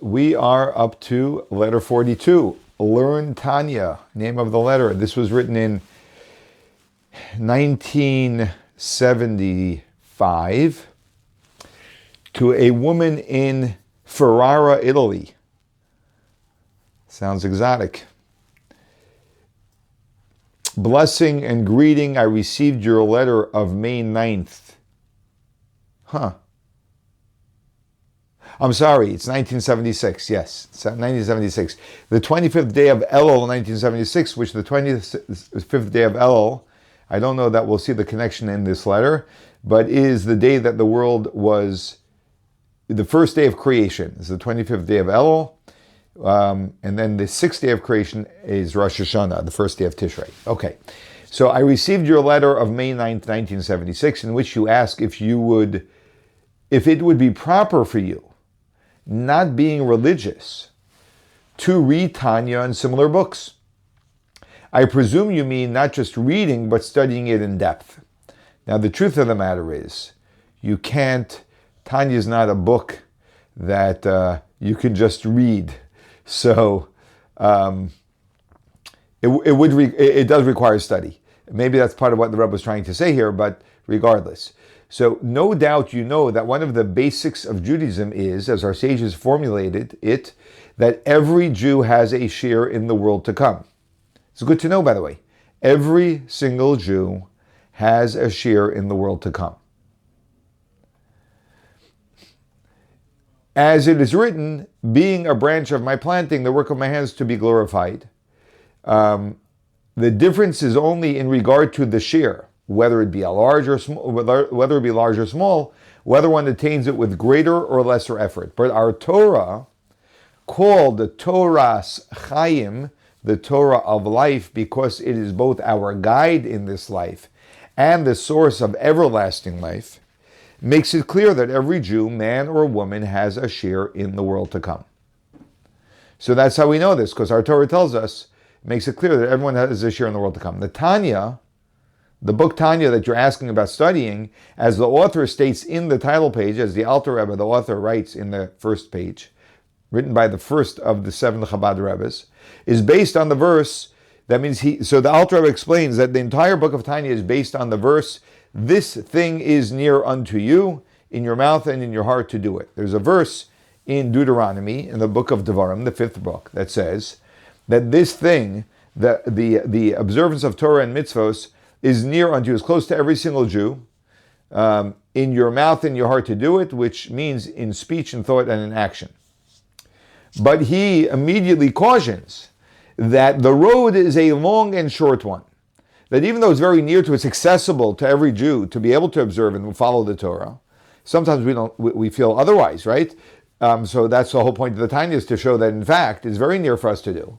we are up to letter 42. Learn Tanya, name of the letter. This was written in 1975 to a woman in Ferrara, Italy. Sounds exotic. Blessing and greeting, I received your letter of May 9th. I'm sorry, it's 1976, yes, 1976. The 25th day of Elul, 1976, which the 25th day of Elul, I don't know that we'll see the connection in this letter, but is the day that the world was, the first day of creation is the 25th day of Elul, and then the 6th day of creation is Rosh Hashanah, the first day of Tishrei. Okay, so I received your letter of May 9th, 1976, in which you ask if it would be proper for you, not being religious, to read Tanya and similar books. I presume you mean not just reading, but studying it in depth. Now, the truth of the matter is, you can't, Tanya is not a book that you can just read. So, it does require study. Maybe that's part of what the Rebbe was trying to say here, but regardless. So no doubt you know that one of the basics of Judaism is, as our sages formulated it, that every Jew has a share in the world to come. It's good to know, by the way. Every single Jew has a share in the world to come. As it is written, being a branch of my planting, the work of my hands to be glorified. The difference is only in regard to the share. Whether it be large or small, whether one attains it with greater or lesser effort. But our Torah, called the Toras Chaim, the Torah of life, because it is both our guide in this life and the source of everlasting life, makes it clear that every Jew, man or woman, has a share in the world to come. So that's how we know this, because our Torah tells us, makes it clear that everyone has a share in the world to come. The Tanya, the book Tanya that you're asking about studying, as the author states in the title page, as the Alter Rebbe, the author, writes in the first page, written by the first of the 7 Chabad Rebbes, is based on the verse. That means so the Alter Rebbe explains that the entire book of Tanya is based on the verse, this thing is near unto you, in your mouth and in your heart to do it. There's a verse in Deuteronomy, in the book of Devarim, the 5th book, that says that this thing, the observance of Torah and mitzvos, is near unto you, is close to every single Jew, in your mouth and your heart to do it, which means in speech and thought and in action. But he immediately cautions that the road is a long and short one. That even though it's very near to, it's accessible to every Jew to be able to observe and follow the Torah. Sometimes we feel otherwise, right? So that's the whole point of the Tanya, is to show that in fact it's very near for us to do.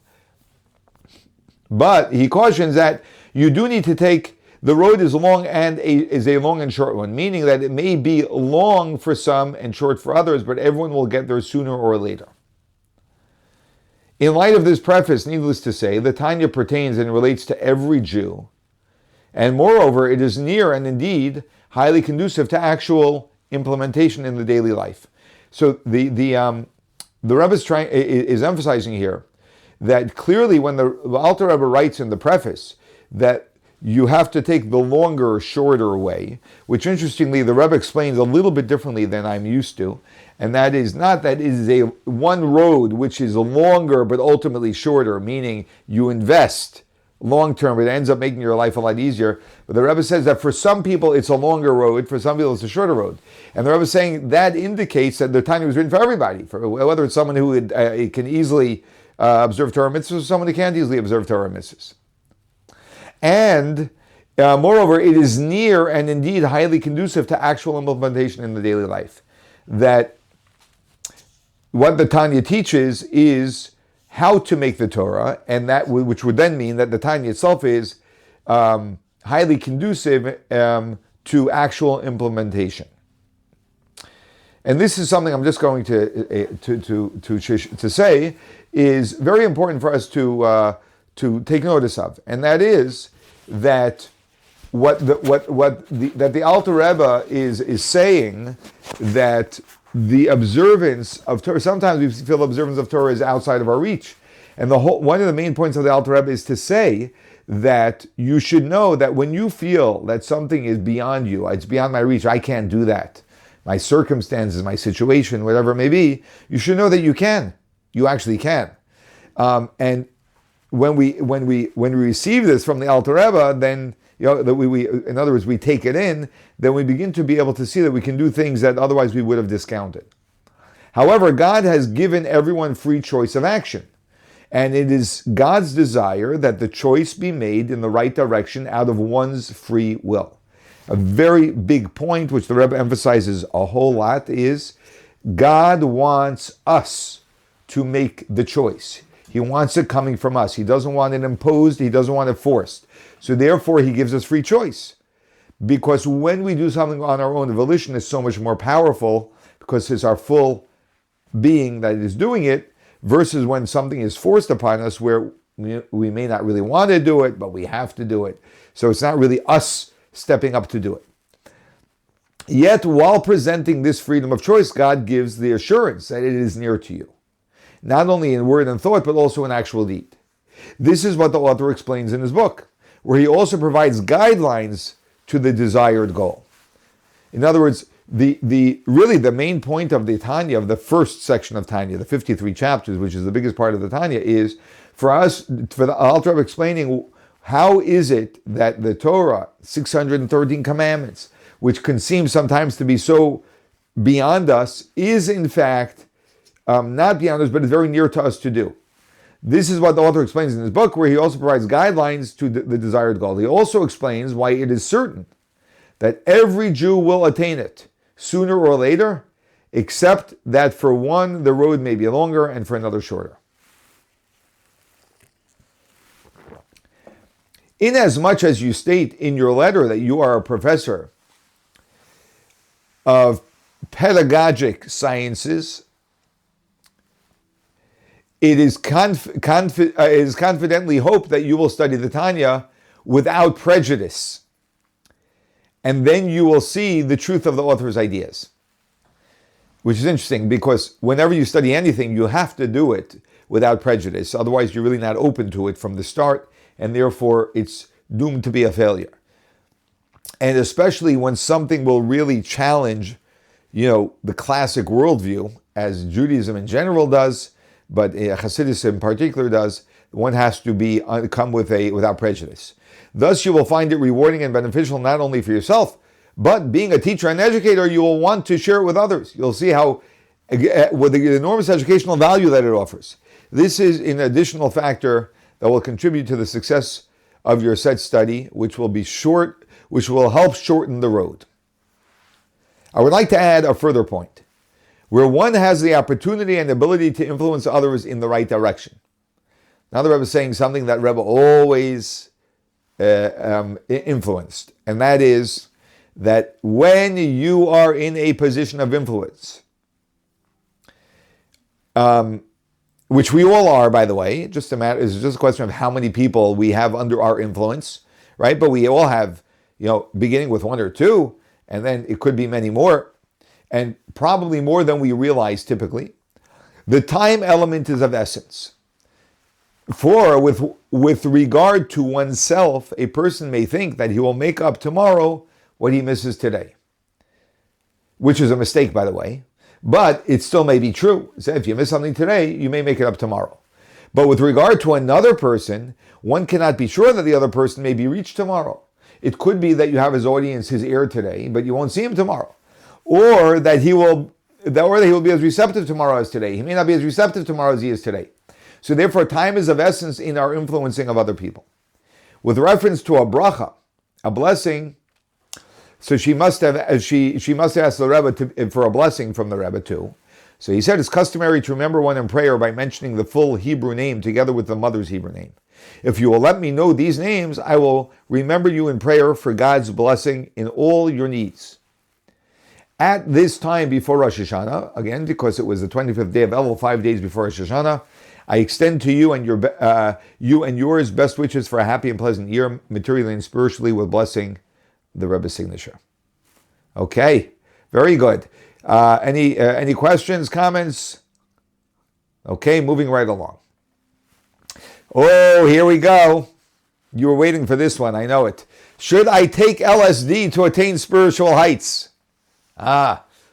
But he cautions that you do need to take, the road is long and is a long and short one, meaning that it may be long for some and short for others, but everyone will get there sooner or later. In light of this preface, needless to say, the Tanya pertains and relates to every Jew. And moreover, it is near and indeed highly conducive to actual implementation in the daily life. So the Rebbe is emphasizing here that clearly when the Alter Rebbe writes in the preface that you have to take the longer, shorter way, which interestingly the Rebbe explains a little bit differently than I'm used to, and that is not that it is a one road which is longer but ultimately shorter, meaning you invest long-term, it ends up making your life a lot easier. But the Rebbe says that for some people it's a longer road, for some people it's a shorter road. And the Rebbe is saying that indicates that the Tanya was written for everybody, for whether it's someone who can easily observe Torah mitzvahs or someone who can't easily observe Torah mitzvahs. And moreover, it is near and indeed highly conducive to actual implementation in the daily life. That what the Tanya teaches is how to make the Torah, and that which would then mean that the Tanya itself is highly conducive to actual implementation. And this is something I'm just going to say is very important for us to take notice of, and that is that the Alter Rebbe is saying that the observance of Torah, sometimes we feel observance of Torah is outside of our reach. And one of the main points of the Alter Rebbe is to say that you should know that when you feel that something is beyond you, it's beyond my reach, I can't do that, my circumstances, my situation, whatever it may be, you should know that you can. You actually can. And when we receive this from the Alter Rebbe, then that we in other words we take it in, then we begin to be able to see that we can do things that otherwise we would have discounted. However, God has given everyone free choice of action. And it is God's desire that the choice be made in the right direction out of one's free will. A very big point, which the Rebbe emphasizes a whole lot, is God wants us to make the choice. He wants it coming from us. He doesn't want it imposed. He doesn't want it forced. So therefore, he gives us free choice. Because when we do something on our own, the volition is so much more powerful because it's our full being that is doing it, versus when something is forced upon us where we may not really want to do it, but we have to do it. So it's not really us stepping up to do it. Yet, while presenting this freedom of choice, God gives the assurance that it is near to you, not only in word and thought, but also in actual deed. This is what the author explains in his book, where he also provides guidelines to the desired goal. In other words, the main point of the Tanya, of the first section of Tanya, the 53 chapters, which is the biggest part of the Tanya, is for the Alter Rebbe explaining how is it that the Torah, 613 commandments, which can seem sometimes to be so beyond us, is in fact not beyond us, but is very near to us to do. This is what the author explains in his book, where he also provides guidelines to the desired goal. He also explains why it is certain that every Jew will attain it, sooner or later, except that for one, the road may be longer and for another shorter. Inasmuch as you state in your letter that you are a professor of pedagogic sciences, it is confidently hoped that you will study the Tanya without prejudice. And then you will see the truth of the author's ideas. Which is interesting, because whenever you study anything, you have to do it without prejudice. Otherwise, you're really not open to it from the start, and therefore it's doomed to be a failure. And especially when something will really challenge, the classic worldview, as Judaism in general does, but Hasidus in particular does, one has to come without prejudice. Thus, you will find it rewarding and beneficial not only for yourself, but being a teacher and educator, you will want to share it with others. You'll see how, with the enormous educational value that it offers. This is an additional factor that will contribute to the success of your set study, which will help shorten the road. I would like to add a further point, where one has the opportunity and ability to influence others in the right direction. Now the Rebbe is saying something that Rebbe always influenced, and that is that when you are in a position of influence, which we all are, by the way, it's just a question of how many people we have under our influence, right? But we all have, beginning with one or two, and then it could be many more, and probably more than we realize typically. The time element is of essence. For with regard to oneself, a person may think that he will make up tomorrow what he misses today, which is a mistake, by the way, but it still may be true. So if you miss something today, you may make it up tomorrow. But with regard to another person, one cannot be sure that the other person may be reached tomorrow. It could be that you have his audience, his ear today, but you won't see him tomorrow, or that he will be as receptive tomorrow as today. He may not be as receptive tomorrow as he is today. So therefore, time is of essence in our influencing of other people. With reference to a bracha, a blessing, so she must have asked the Rebbe for a blessing from the Rebbe too. So he said it's customary to remember one in prayer by mentioning the full Hebrew name together with the mother's Hebrew name. If you will let me know these names, I will remember you in prayer for God's blessing in all your needs. At this time before Rosh Hashanah, again, because it was the 25th day of Elul, 5 days before Rosh Hashanah, I extend to you and yours best wishes for a happy and pleasant year, materially and spiritually, with blessing, the Rebbe's signature. Okay, very good. Any questions, comments? Okay, moving right along. Oh, here we go. You were waiting for this one, I know it. Should I take LSD to attain spiritual heights?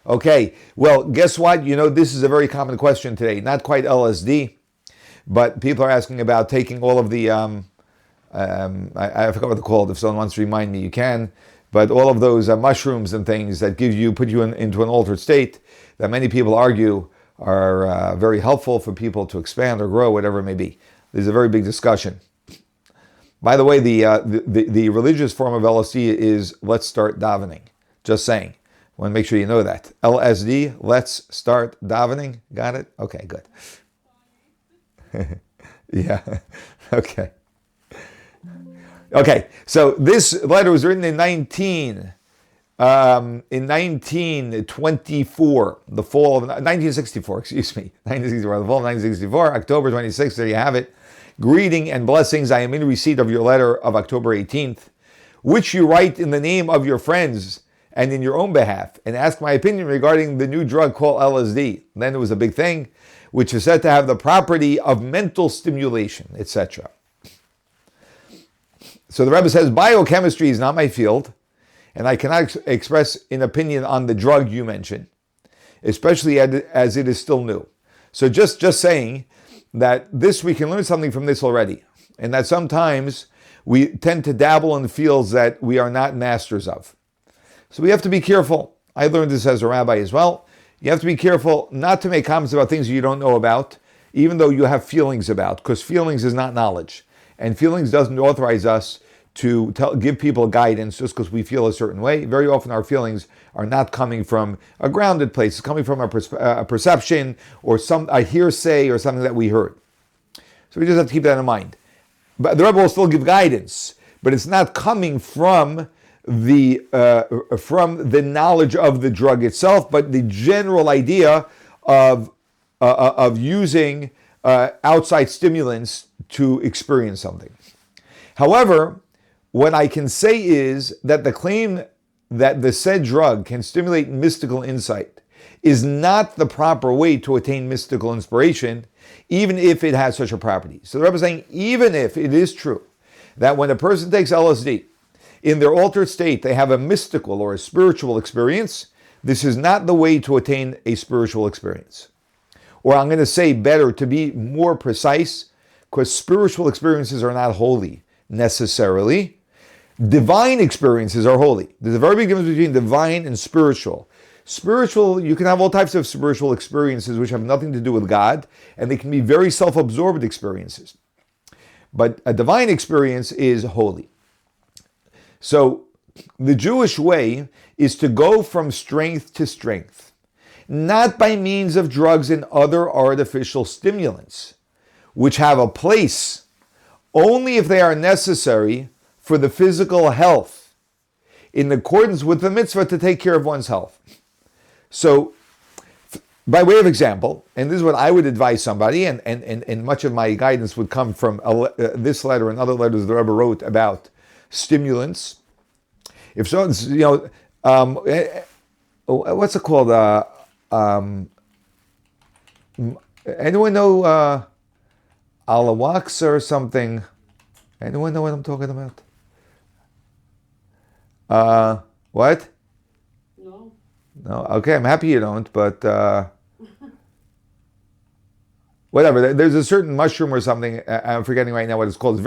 Okay. Well, guess what? This is a very common question today. Not quite LSD, but people are asking about taking all of the, I forgot what they're called. If someone wants to remind me, you can. But all of those mushrooms and things that put you into an altered state that many people argue are very helpful for people to expand or grow, whatever it may be. There's a very big discussion. By the way, the religious form of LSD is let's start davening. Just saying. I want to make sure you know that. LSD, let's start davening. Got it? Okay, good. Yeah. Okay. Okay, so this letter was written in 1924, the fall of 1964, excuse me, 1964, the fall of 1964, October 26th, there you have it. Greeting and blessings, I am in receipt of your letter of October 18th, which you write in the name of your friends and in your own behalf, and ask my opinion regarding the new drug called LSD. Then it was a big thing, which is said to have the property of mental stimulation, etc. So the Rebbe says, biochemistry is not my field, and I cannot express an opinion on the drug you mentioned, especially as it is still new. So just saying that we can learn something from this already, and that sometimes we tend to dabble in fields that we are not masters of. So we have to be careful. I learned this as a rabbi as well. You have to be careful not to make comments about things you don't know about, even though you have feelings about, because feelings is not knowledge. And feelings doesn't authorize us to give people guidance just because we feel a certain way. Very often our feelings are not coming from a grounded place. It's coming from a perception or a hearsay or something that we heard. So we just have to keep that in mind. But the Rebbe will still give guidance, but it's not coming from the knowledge of the drug itself, but the general idea of using outside stimulants to experience something. However, what I can say is that the claim that the said drug can stimulate mystical insight is not the proper way to attain mystical inspiration, even if it has such a property. So the Rebbe is saying, even if it is true that when a person takes LSD, in their altered state, they have a mystical or a spiritual experience, this is not the way to attain a spiritual experience. Or I'm going to say better, to be more precise, because spiritual experiences are not holy necessarily. Divine experiences are holy. There's a very big difference between divine and spiritual. Spiritual, you can have all types of spiritual experiences which have nothing to do with God, and they can be very self-absorbed experiences. But a divine experience is holy. So the Jewish way is to go from strength to strength, not by means of drugs and other artificial stimulants, which have a place only if they are necessary for the physical health, in accordance with the mitzvah to take care of one's health. So, by way of example, and this is what I would advise somebody, and much of my guidance would come from this letter and other letters the Rebbe wrote about stimulants. If someone's, what's it called? Anyone know Alawax or something? Anyone know what I'm talking about? What? No. No? Okay, I'm happy you don't, but whatever. There's a certain mushroom or something, I'm forgetting right now what it's called.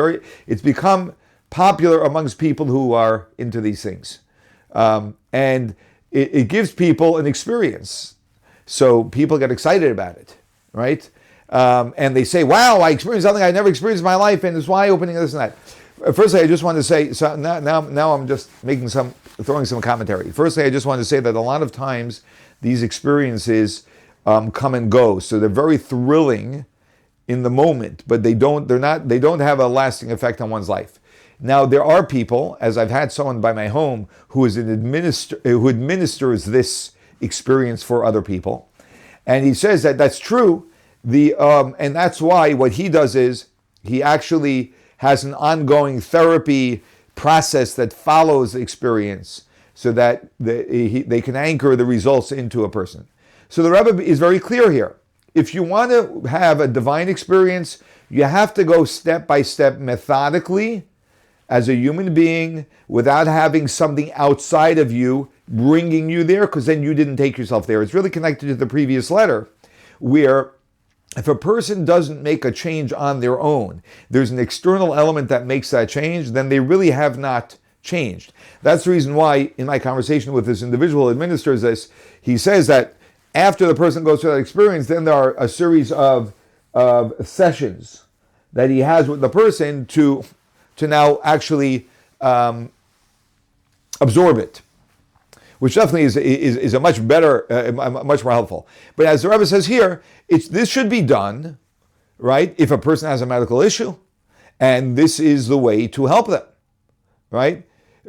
It's become popular amongst people who are into these things. And it gives people an experience. So people get excited about it, right? And they say, wow, I experienced something I never experienced in my life, and it's eye-opening, this and that. Firstly, I just want to say, so now I'm just throwing some commentary. Firstly, I just want to say that a lot of times these experiences come and go. So they're very thrilling in the moment, but they don't have a lasting effect on one's life. Now, there are people, as I've had someone by my home who administers this experience for other people, and he says that that's true. And that's why what he does is he actually has an ongoing therapy process that follows the experience, so that they can anchor the results into a person. So the Rebbe is very clear here. If you want to have a divine experience, you have to go step by step methodically as a human being without having something outside of you bringing you there, because then you didn't take yourself there. It's really connected to the previous letter, where if a person doesn't make a change on their own, there's an external element that makes that change, then they really have not changed. That's the reason why, in my conversation with this individual who administers this, he says that after the person goes through that experience, then there are a series of sessions that he has with the person to now actually absorb it, which definitely is a much better, much more helpful. But as the Rebbe says here, this should be done, right, if a person has a medical issue, and this is the way to help them, right?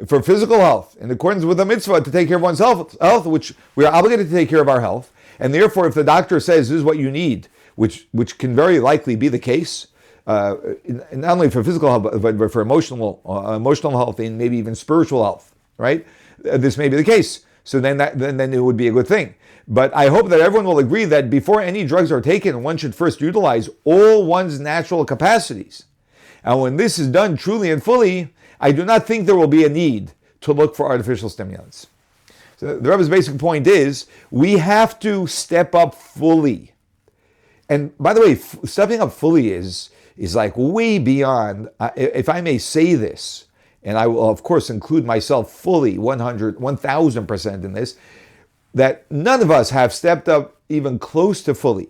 For physical health, in accordance with the mitzvah to take care of one's health, which we are obligated to take care of our health, and therefore if the doctor says this is what you need, which can very likely be the case, not only for physical health, but for emotional health and maybe even spiritual health, right? This may be the case. So then it would be a good thing. But I hope that everyone will agree that before any drugs are taken, one should first utilize all one's natural capacities. And when this is done truly and fully, I do not think there will be a need to look for artificial stimulants. So the Rebbe's basic point is, we have to step up fully. And by the way, stepping up fully is like way beyond, if I may say this, and I will of course include myself fully 1,000% in this, that none of us have stepped up even close to fully.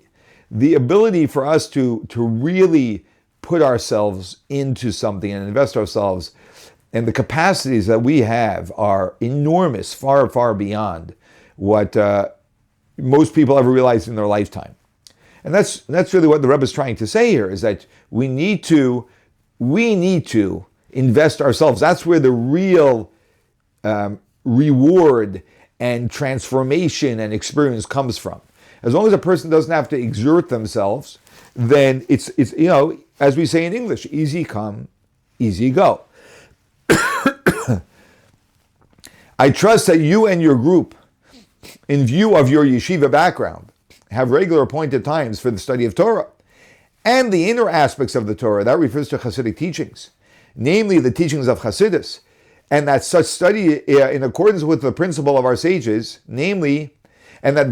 The ability for us to really put ourselves into something and invest ourselves, and the capacities that we have are enormous, far, far beyond what most people ever realize in their lifetime. And that's really what the Rebbe is trying to say here, is that we need to invest ourselves. That's where the real reward and transformation and experience comes from. As long as a person doesn't have to exert themselves, then it's as we say in English, easy come, easy go. I trust that you and your group, in view of your yeshiva background, have regular appointed times for the study of Torah and the inner aspects of the Torah. That refers to Hasidic teachings, namely the teachings of Hasidus, and that such study in accordance with the principle of our sages, namely, and that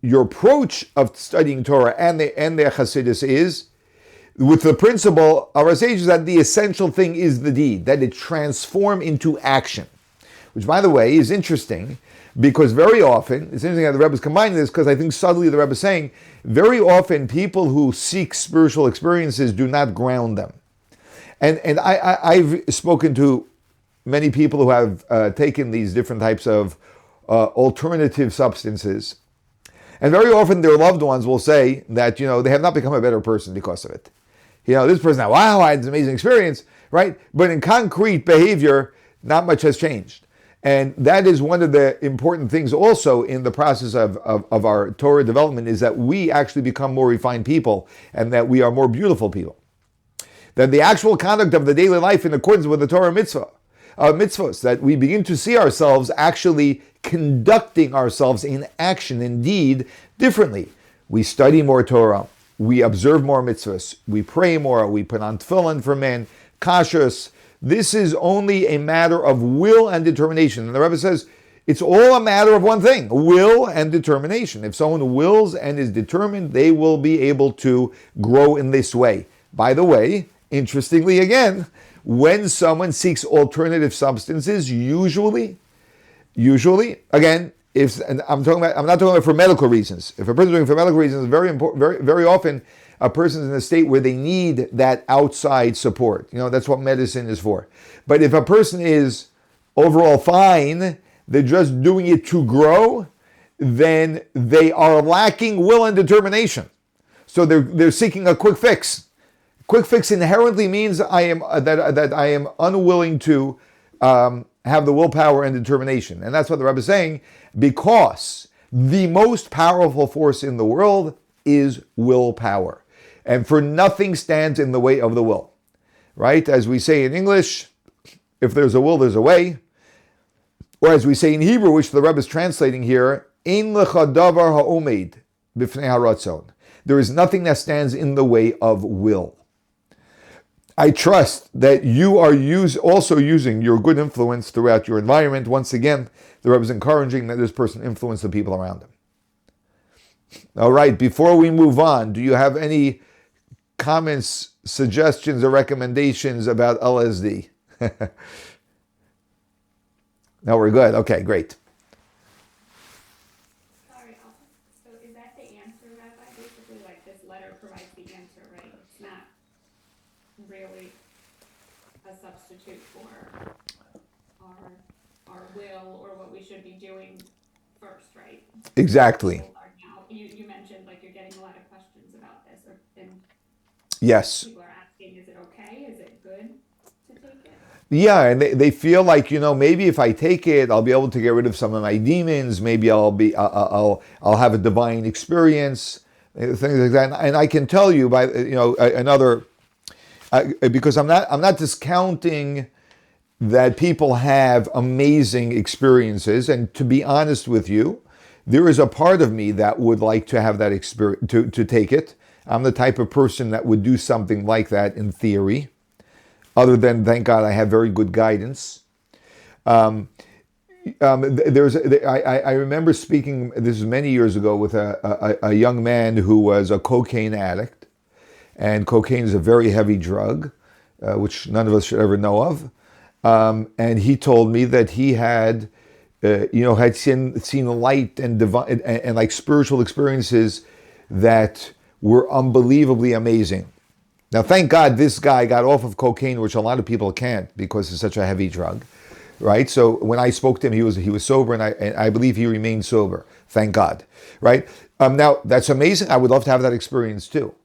your approach of studying Torah and the Hasidus is with the principle of our sages that the essential thing is the deed, that it transform into action. Which, by the way, is interesting, because very often, it's interesting that the Rebbe is combining this, because I think subtly the Rebbe is saying, very often people who seek spiritual experiences do not ground them. And I've spoken to many people who have taken these different types of alternative substances, and very often their loved ones will say that, they have not become a better person because of it. This person, wow, I had this amazing experience, right? But in concrete behavior, not much has changed. And that is one of the important things also in the process of our Torah development, is that we actually become more refined people and that we are more beautiful people. That the actual conduct of the daily life in accordance with the Torah mitzvahs, that we begin to see ourselves actually conducting ourselves in action, indeed, differently. We study more Torah, we observe more mitzvahs, we pray more, we put on tefillin for men, kashrus. This is only a matter of will and determination. And the Rebbe says, it's all a matter of one thing, will and determination. If someone wills and is determined, they will be able to grow in this way. By the way, interestingly again, when someone seeks alternative substances, usually, again, I'm not talking about for medical reasons. If a person is doing it for medical reasons, it's very important, very often, a person is in a state where they need that outside support. That's what medicine is for. But if a person is overall fine, they're just doing it to grow, then they are lacking will and determination. So they're seeking a quick fix. Quick fix inherently means I am unwilling to have the willpower and determination. And that's what the Rebbe is saying, because the most powerful force in the world is willpower. And for nothing stands in the way of the will, right? As we say in English, If there's a will, there's a way. Or as we say in Hebrew, which the Rebbe is translating here, Ein lecha davar ha'omed b'fnei haratzon. There is nothing that stands in the way of will. I trust that you are also using your good influence throughout your environment. Once again, the Rebbe is encouraging that this person influence the people around him. All right, before we move on, do you have any comments, suggestions, or recommendations about LSD? No, we're good. Okay, great. Sorry, so is that the answer, Rabbi? Basically, like this letter provides the answer, right? It's not really a substitute for our will or what we should be doing first, right? Exactly. You mentioned like you're getting a lot of questions about this, and Yes. people are asking, is it okay? Is it good to take it? Yeah, and they feel like, maybe if I take it, I'll be able to get rid of some of my demons. Maybe I'll have a divine experience, things like that. And I can tell you by because I'm not discounting that people have amazing experiences. And to be honest with you, there is a part of me that would like to have that experience, to take it. I'm the type of person that would do something like that in theory. Other than, thank God, I have very good guidance. I remember speaking, this is many years ago, with a young man who was a cocaine addict. And cocaine is a very heavy drug, which none of us should ever know of. And he told me that he had seen light and divine and like spiritual experiences that were unbelievably amazing. Now, thank God this guy got off of cocaine, which a lot of people can't because it's such a heavy drug, right? So when I spoke to him, he was sober, and I believe he remained sober. Thank God, right? Now, that's amazing. I would love to have that experience too,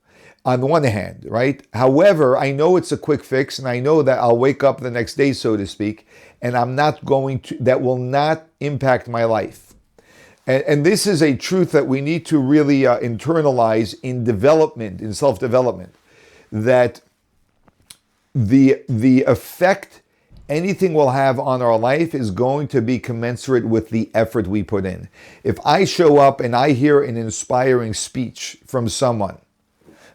on the one hand, right? However, I know it's a quick fix, and I know that I'll wake up the next day, so to speak, and that will not impact my life. And this is a truth that we need to really internalize in development, in self-development. That the effect anything will have on our life is going to be commensurate with the effort we put in. If I show up and I hear an inspiring speech from someone,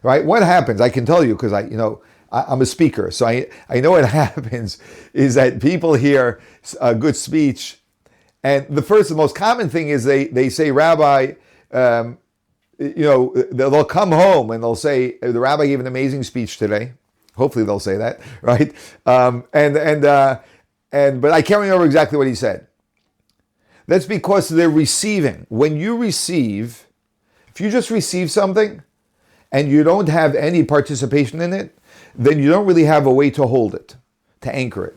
right? What happens? I can tell you because I'm a speaker, so I know what happens is that people hear a good speech, and the most common thing is they say, Rabbi. They'll come home and they'll say, the rabbi gave an amazing speech today. Hopefully they'll say that, right? But I can't remember exactly what he said. That's because they're receiving. When you receive, if you just receive something and you don't have any participation in it, then you don't really have a way to hold it, to anchor it.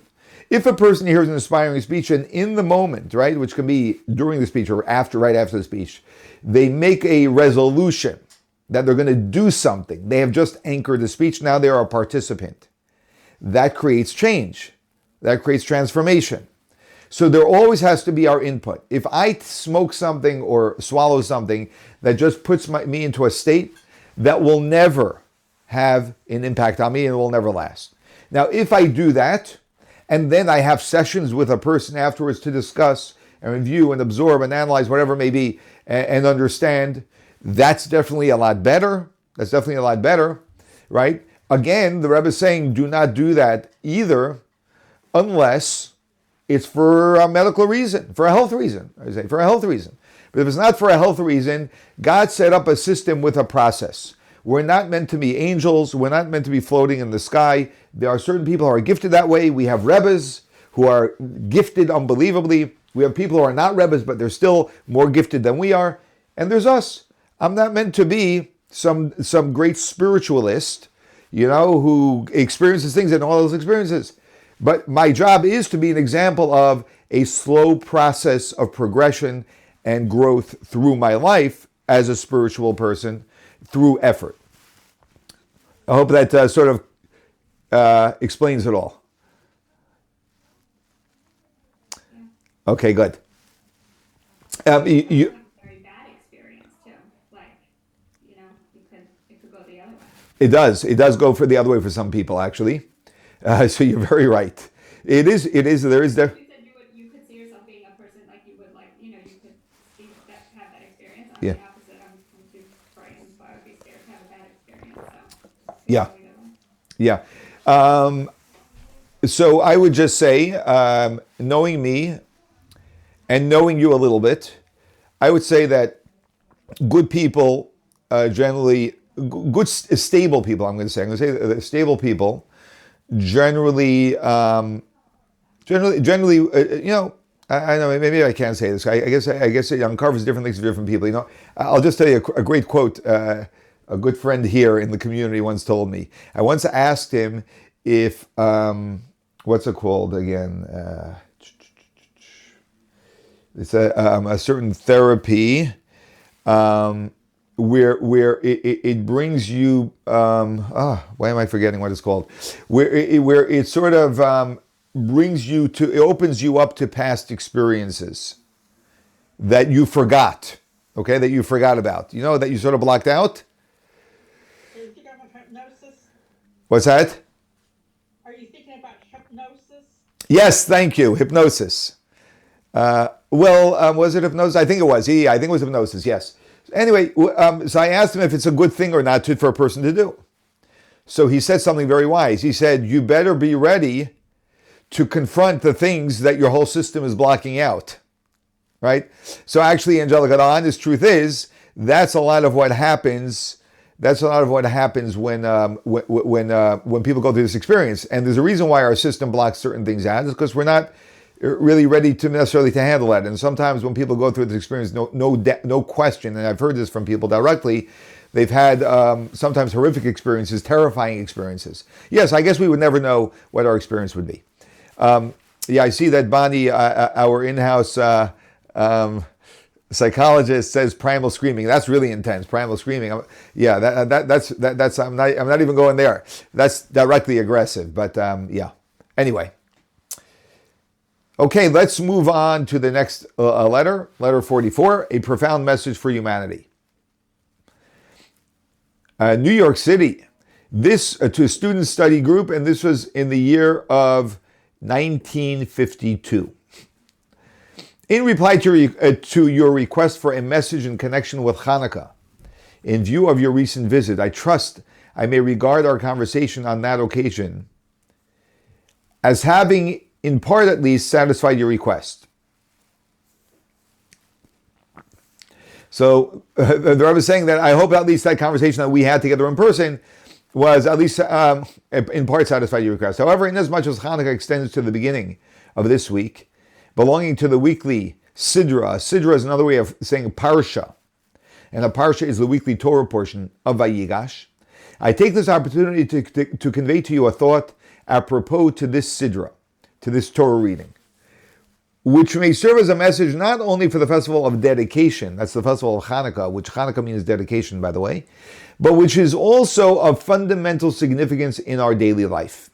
If a person hears an inspiring speech and in the moment, right, which can be during the speech or right after the speech, they make a resolution that they're going to do something. They have just anchored the speech. Now they're a participant. That creates change. That creates transformation. So there always has to be our input. If I smoke something or swallow something that just puts me into a state, that will never have an impact on me and it will never last. Now, if I do that, and then I have sessions with a person afterwards to discuss and review and absorb and analyze whatever it may be and understand, that's definitely a lot better. That's definitely a lot better, right? Again, the Rebbe is saying do not do that either unless it's for a medical reason, for a health reason. I say for a health reason. But if it's not for a health reason, God set up a system with a process. We're not meant to be angels. We're not meant to be floating in the sky. There are certain people who are gifted that way. We have Rebbes who are gifted unbelievably. We have people who are not Rebbes, but they're still more gifted than we are. And there's us. I'm not meant to be some great spiritualist, who experiences things and all those experiences. But my job is to be an example of a slow process of progression and growth through my life as a spiritual person through effort. I hope that sort of explains it all. Okay, good. You very bad experience too. Like, it could go the other way. It does. It does go for the other way for some people, actually. So you're very right. It is. There is. You said you could see yourself being a person like you would like, you could see that, have that experience. I'm Yeah. the opposite. I'm too frightened, so I would be scared to have a bad experience. So Yeah. either one. Yeah. So I would just say, knowing me and knowing you a little bit, I would say that good people generally, good stable people. I'm going to say that stable people generally, generally, I know maybe I can't say this. I guess it uncovers different things for different people. I'll just tell you a great quote. A good friend here in the community once told me. I once asked him if what's it called again? It's a certain therapy where it brings you. Why am I forgetting what it's called? Where it sort of brings you to. It opens you up to past experiences that you forgot. Okay, that you forgot about. That you sort of blocked out. Are you thinking about hypnosis? What's that? Are you thinking about hypnosis? Yes, thank you. Hypnosis. Was it hypnosis? I think it was. I think it was hypnosis, yes. Anyway, so I asked him if it's a good thing or not for a person to do. So he said something very wise. He said, you better be ready to confront the things that your whole system is blocking out. Right? So actually, Angelica, the honest truth is, that's a lot of what happens. That's a lot of what happens when people go through this experience. And there's a reason why our system blocks certain things out. It's because we're not really ready to necessarily to handle that. And sometimes when people go through this experience, no question, and I've heard this from people directly, they've had sometimes horrific experiences, terrifying experiences. Yes, I guess we would never know what our experience would be. I see that Bonnie, our in-house psychologist, says primal screaming. That's really intense. Primal screaming. That's. I'm not even going there. That's directly aggressive. But yeah. Anyway. Okay, let's move on to the next letter. Letter 44. A profound message for humanity. New York City. This to a student study group, and this was in the year of 1952. In reply to your request for a message in connection with Hanukkah, in view of your recent visit, I trust I may regard our conversation on that occasion as having, in part at least, satisfied your request. So the Rebbe is saying that I hope at least that conversation that we had together in person was at least in part satisfied your request. However, inasmuch as Hanukkah extends to the beginning of this week, belonging to the weekly Sidra. Sidra is another way of saying Parsha. And a Parsha is the weekly Torah portion of Vayigash. I take this opportunity to convey to you a thought apropos to this Sidra, to this Torah reading, which may serve as a message not only for the festival of dedication, that's the festival of Hanukkah, which Hanukkah means dedication, by the way, but which is also of fundamental significance in our daily life.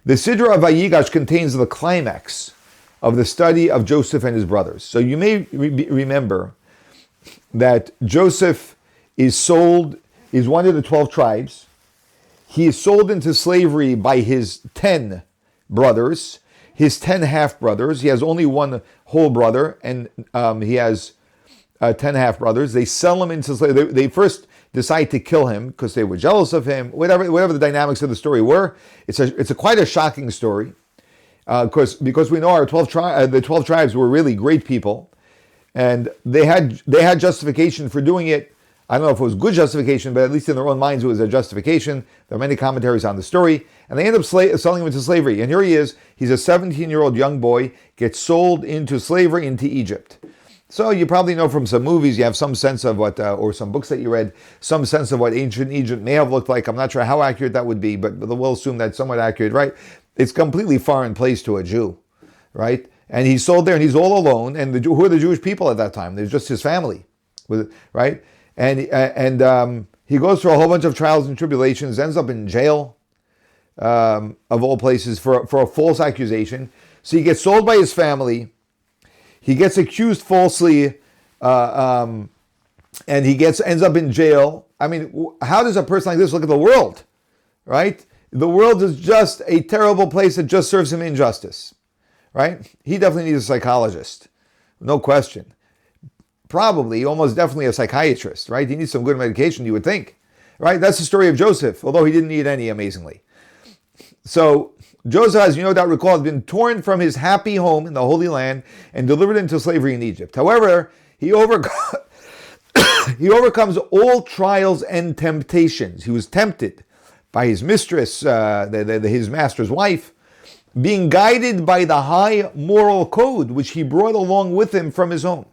The Sidra of Vayigash contains the climax of the study of Joseph and his brothers. So you may remember that Joseph is one of the 12 tribes. He is sold into slavery by his 10 brothers, his 10 half-brothers. He has only one whole brother, and he has 10 half-brothers. They sell him into slavery. They first decide to kill him because they were jealous of him. Whatever the dynamics of the story were, it's quite a shocking story. Because we know our 12 tribes were really great people, and they had justification for doing it. I don't know if it was good justification, but at least in their own minds it was a justification. There are many commentaries on the story, and they end up selling him into slavery. And here he is. He's a 17-year-old young boy, gets sold into slavery into Egypt. So you probably know from some movies, you have some sense of what, or some books that you read, some sense of what ancient Egypt may have looked like. I'm not sure how accurate that would be, but we'll assume that's somewhat accurate, right? It's completely foreign place to a Jew, right? And he's sold there, and he's all alone. And who are the Jewish people at that time? There's just his family, right? And he goes through a whole bunch of trials and tribulations, ends up in jail, of all places, for a false accusation. So he gets sold by his family. He gets accused falsely, and he ends up in jail. I mean, how does a person like this look at the world, right? The world is just a terrible place that just serves him injustice, right? He definitely needs a psychologist, no question. Probably, almost definitely a psychiatrist, right? He needs some good medication, you would think, right? That's the story of Joseph, although he didn't need any, amazingly. So Joseph, as you no doubt recall, has been torn from his happy home in the Holy Land and delivered into slavery in Egypt. However, he overcomes all trials and temptations. He was tempted by his mistress, his master's wife, being guided by the high moral code which he brought along with him from his home.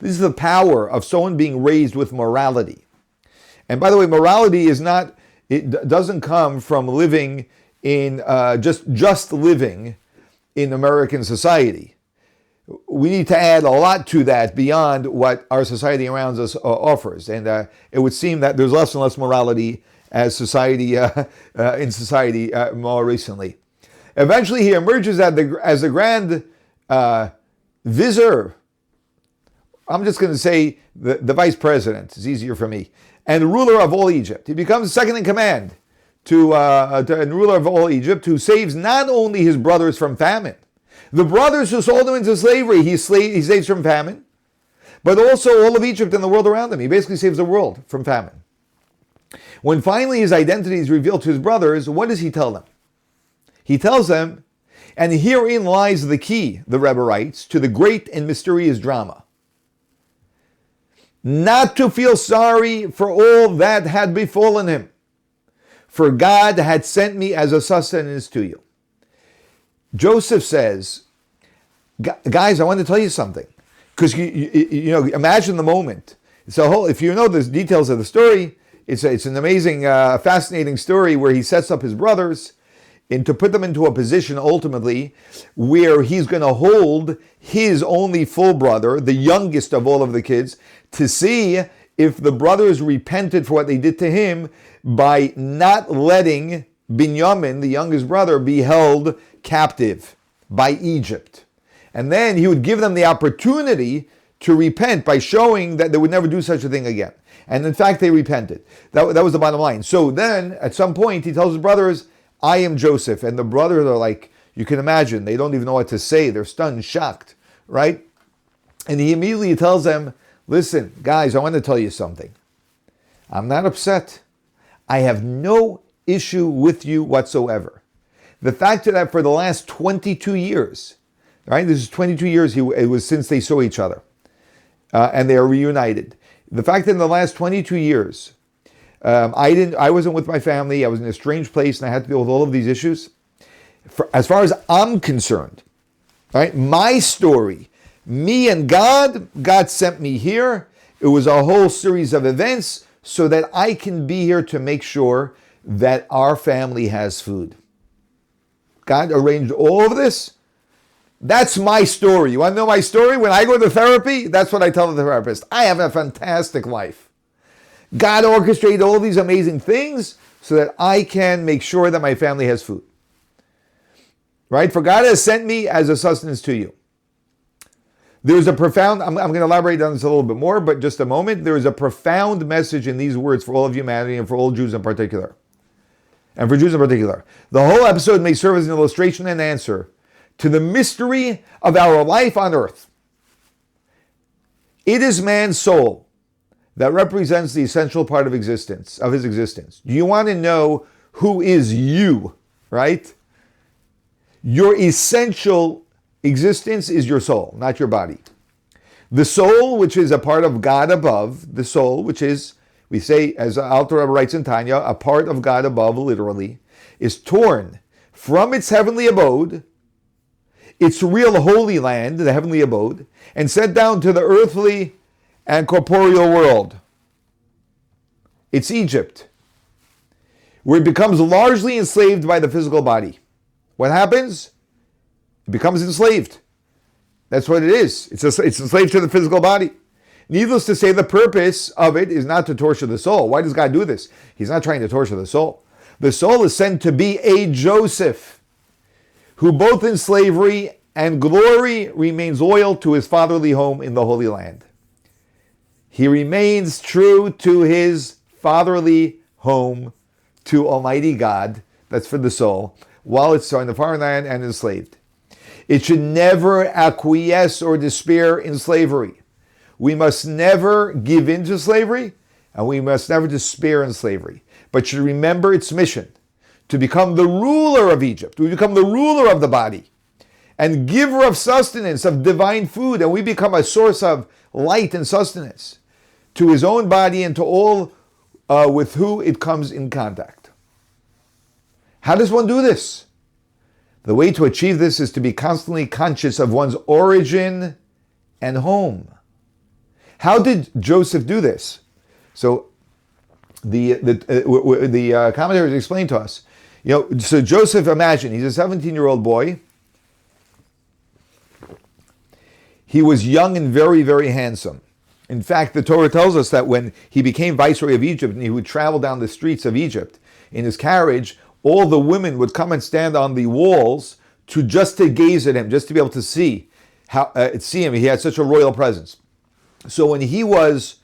This is the power of someone being raised with morality. And by the way, morality doesn't come from living in just living in American society. We need to add a lot to that beyond what our society around us offers. And it would seem that there's less and less morality as society in society more recently. Eventually, he emerges as the grand vizier. I'm just going to say the vice president. It's easier for me. And ruler of all Egypt. He becomes second in command to ruler of all Egypt, who saves not only his brothers from famine. The brothers who sold him into slavery, he saves from famine, but also all of Egypt and the world around him. He basically saves the world from famine. When finally his identity is revealed to his brothers, what does he tell them? He tells them, and herein lies the key, the Rebbe writes, to the great and mysterious drama. Not to feel sorry for all that had befallen him, for God had sent me as a sustenance to you. Joseph says, guys, I want to tell you something. Because, imagine the moment. So if you know the details of the story, it's an amazing, fascinating story where he sets up his brothers and to put them into a position ultimately where he's going to hold his only full brother, the youngest of all of the kids, to see if the brothers repented for what they did to him by not letting Binyamin, the youngest brother, be held captive by Egypt. And then he would give them the opportunity to repent by showing that they would never do such a thing again. And in fact, they repented. That was the bottom line. So then, at some point, he tells his brothers, I am Joseph. And the brothers are like, you can imagine, they don't even know what to say. They're stunned, shocked, right? And he immediately tells them, listen, guys, I want to tell you something. I'm not upset. I have no issue with you whatsoever. The fact that for the last 22 years, right? This is 22 years it was since they saw each other. And they are reunited. The fact that in the last 22 years, I wasn't with my family. I was in a strange place and I had to deal with all of these issues. As far as I'm concerned, right? My story, me and God sent me here. It was a whole series of events so that I can be here to make sure that our family has food. God arranged all of this. That's my story. You want to know my story? When I go to therapy, that's what I tell the therapist. I have a fantastic life. God orchestrated all these amazing things so that I can make sure that my family has food. Right? For God has sent me as a sustenance to you. There's a profound, I'm going to elaborate on this a little bit more, but just a moment. There is a profound message in these words for all of humanity and for all Jews in particular. And for Jews in particular. The whole episode may serve as an illustration and answer to the mystery of our life on earth. It is man's soul that represents the essential part of existence, of his existence. Do you want to know who is you, right? Your essential existence is your soul, not your body. The soul, which is a part of God above, the soul, which is, we say, as Alter Rebbe writes in Tanya, a part of God above, literally, is torn from its heavenly abode, its real holy land, the heavenly abode, and sent down to the earthly and corporeal world. It's Egypt, where it becomes largely enslaved by the physical body. What happens? It becomes enslaved. That's what it is. It's enslaved to the physical body. Needless to say, the purpose of it is not to torture the soul. Why does God do this? He's not trying to torture the soul. The soul is sent to be a Joseph, who both in slavery and glory remains loyal to his fatherly home in the Holy Land. He remains true to his fatherly home, to Almighty God, that's for the soul, while it's in the foreign land and enslaved. It should never acquiesce or despair in slavery. We must never give in to slavery, and we must never despair in slavery, but should remember its mission to become the ruler of Egypt. We become the ruler of the body and giver of sustenance, of divine food, and we become a source of light and sustenance to his own body and to all with who it comes in contact. How does one do this? The way to achieve this is to be constantly conscious of one's origin and home. How did Joseph do this? So the commentators explain to us, so Joseph, imagine, he's a 17-year-old boy. He was young and very, very handsome. In fact, the Torah tells us that when he became viceroy of Egypt and he would travel down the streets of Egypt in his carriage, all the women would come and stand on the walls just to gaze at him, just to be able to see him. He had such a royal presence. So when he was,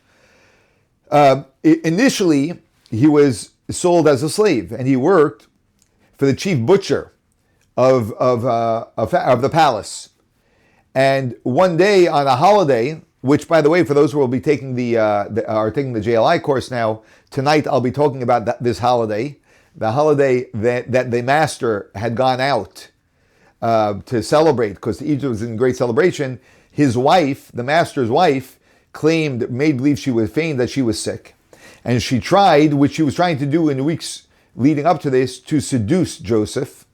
initially, he was sold as a slave, and he worked for the chief butcher of the palace. And one day on a holiday, which, by the way, for those who will be taking the JLI course now, tonight I'll be talking about this holiday, the holiday that the master had gone out to celebrate, because Egypt was in great celebration. His wife, the master's wife, made believe she was feigned that she was sick, and she tried, which she was trying to do in the weeks leading up to this, to seduce Joseph.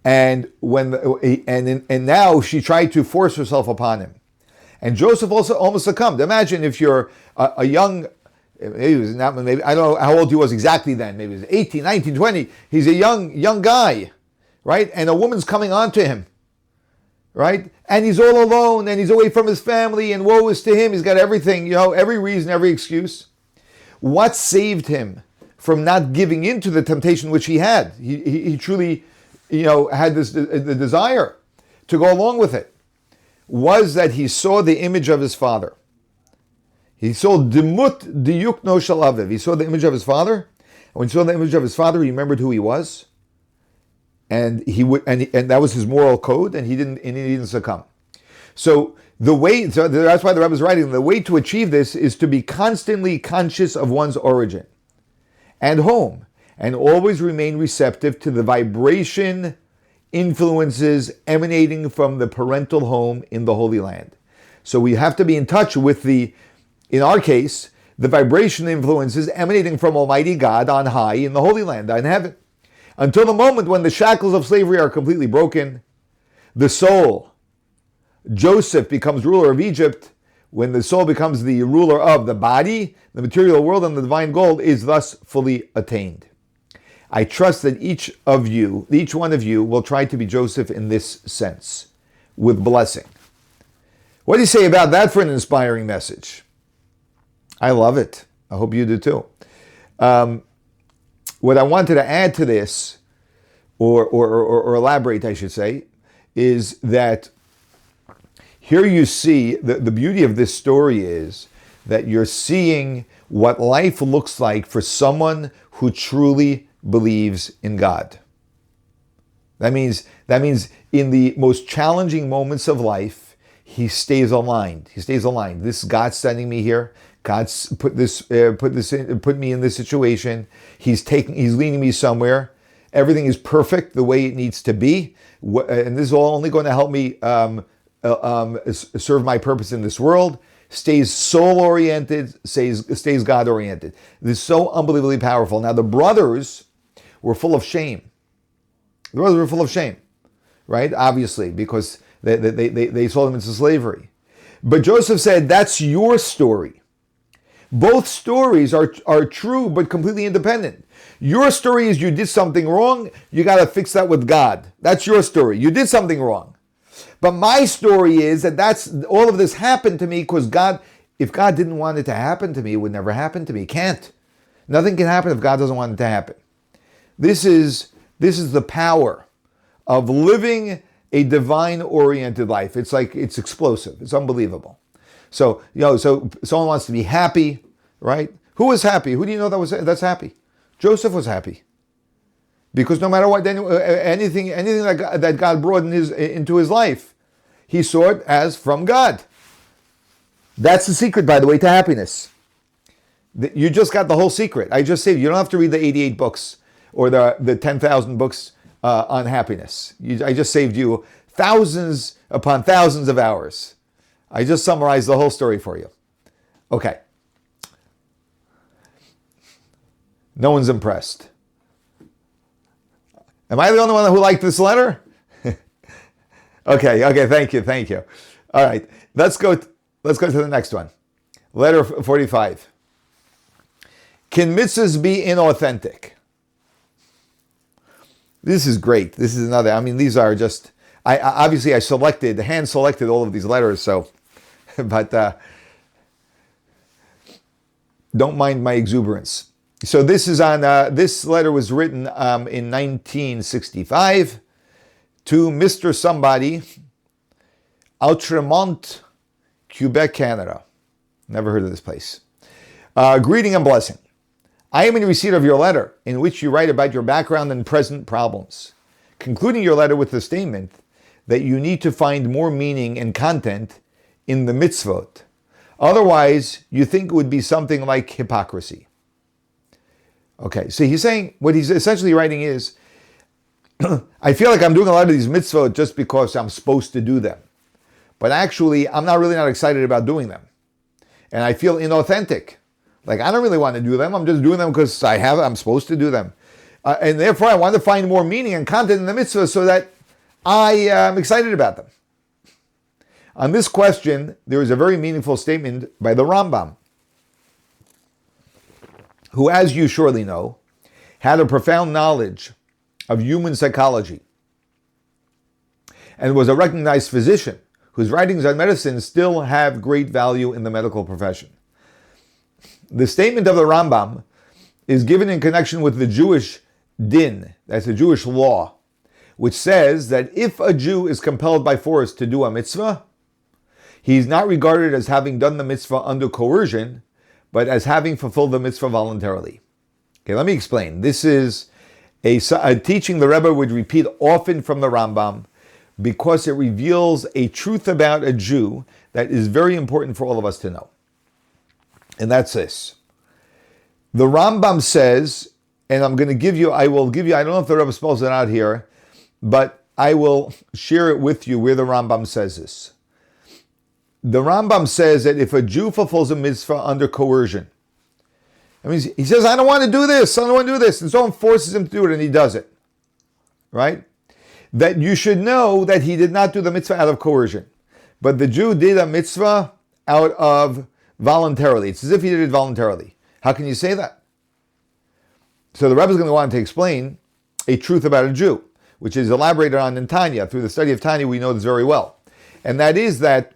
And now she tried to force herself upon him. And Joseph also almost succumbed. Imagine if you're a young, maybe I don't know how old he was exactly then, maybe he was 18, 19, 20. He's a young guy, right? And a woman's coming on to him, right? And he's all alone and he's away from his family, and woe is to him. He's got everything, every reason, every excuse. What saved him from not giving in to the temptation which he had? He truly, had the desire to go along with it, was that he saw the image of his father. He saw Demut Diyukno Shel Aviv. He saw the image of his father. And when he saw the image of his father, he remembered who he was. And and that was his moral code, and he didn't succumb. So that's why the Rebbe is writing, the way to achieve this is to be constantly conscious of one's origin and home, and always remain receptive to the vibration influences emanating from the parental home in the Holy Land. So we have to be in touch with in our case, the vibration influences emanating from Almighty God on high in the Holy Land, in heaven. Until the moment when the shackles of slavery are completely broken, the soul, Joseph, becomes ruler of Egypt. When the soul becomes the ruler of the body, the material world, and the divine goal is thus fully attained. I trust that each one of you will try to be Joseph in this sense, with blessing. What do you say about that for an inspiring message? I love it. I hope you do too. What I wanted to add to this, or elaborate, I should say, is that here you see, the beauty of this story is that you're seeing what life looks like for someone who truly believes in God. That means in the most challenging moments of life, he stays aligned. He stays aligned. This God's sending me here. God's put me in this situation. He's leading me somewhere. Everything is perfect the way it needs to be, and this is all only going to help me serve my purpose in this world. Stays soul-oriented, stays God-oriented. This is so unbelievably powerful. Now, the brothers were full of shame. The brothers were full of shame, right? Obviously, because they sold him into slavery. But Joseph said, that's your story. Both stories are true, but completely independent. Your story is you did something wrong, you got to fix that with God. That's your story. You did something wrong. But my story is that all of this happened to me because God, if God didn't want it to happen to me, it would never happen to me. It can't. Nothing can happen if God doesn't want it to happen. This is the power of living a divine-oriented life. It's explosive. It's unbelievable. So someone wants to be happy, right? Who was happy? Who do you know that's happy? Joseph was happy. Because no matter what, anything that God brought into his life, he saw it as from God. That's the secret, by the way, to happiness. You just got the whole secret. I just saved you. You don't have to read the 88 books or the 10,000 books on happiness. I just saved you thousands upon thousands of hours. I just summarized the whole story for you. Okay. No one's impressed. Am I the only one who liked this letter? Okay, thank you. All right, let's go to the next one. Letter 45. Can mitzvahs be inauthentic? This is great. This is another, these are just, I hand selected all of these letters, so, but don't mind my exuberance. So this is on, this letter was written in 1965 to Mr. Somebody, Outremont, Quebec, Canada. Never heard of this place. Greeting and blessing. I am in receipt of your letter in which you write about your background and present problems, concluding your letter with the statement that you need to find more meaning and content in the mitzvot. Otherwise, you think it would be something like hypocrisy. Okay, so he's saying, what he's essentially writing is, I feel like I'm doing a lot of these mitzvot just because I'm supposed to do them. But actually, I'm really not excited about doing them. And I feel inauthentic. Like, I don't really want to do them. I'm just doing them because I'm supposed to do them. And therefore, I want to find more meaning and content in the mitzvah so that I am excited about them. On this question, there is a very meaningful statement by the Rambam, who, as you surely know, had a profound knowledge of human psychology and was a recognized physician whose writings on medicine still have great value in the medical profession. The statement of the Rambam is given in connection with the Jewish din, that's a Jewish law, which says that if a Jew is compelled by force to do a mitzvah, he is not regarded as having done the mitzvah under coercion, but as having fulfilled the mitzvah voluntarily. Okay, let me explain. This is a teaching the Rebbe would repeat often from the Rambam because it reveals a truth about a Jew that is very important for all of us to know. And that's this. The Rambam says, and I will give you, I don't know if the Rebbe spells it out here, but I will share it with you where the Rambam says this. The Rambam says that if a Jew fulfills a mitzvah under coercion, he says, I don't want to do this, and someone forces him to do it, and he does it, right? That you should know that he did not do the mitzvah out of coercion, but the Jew did a mitzvah out of voluntarily. It's as if he did it voluntarily. How can you say that? So the Rebbe is going to want to explain a truth about a Jew, which is elaborated on in Tanya. Through the study of Tanya, we know this very well. And that is that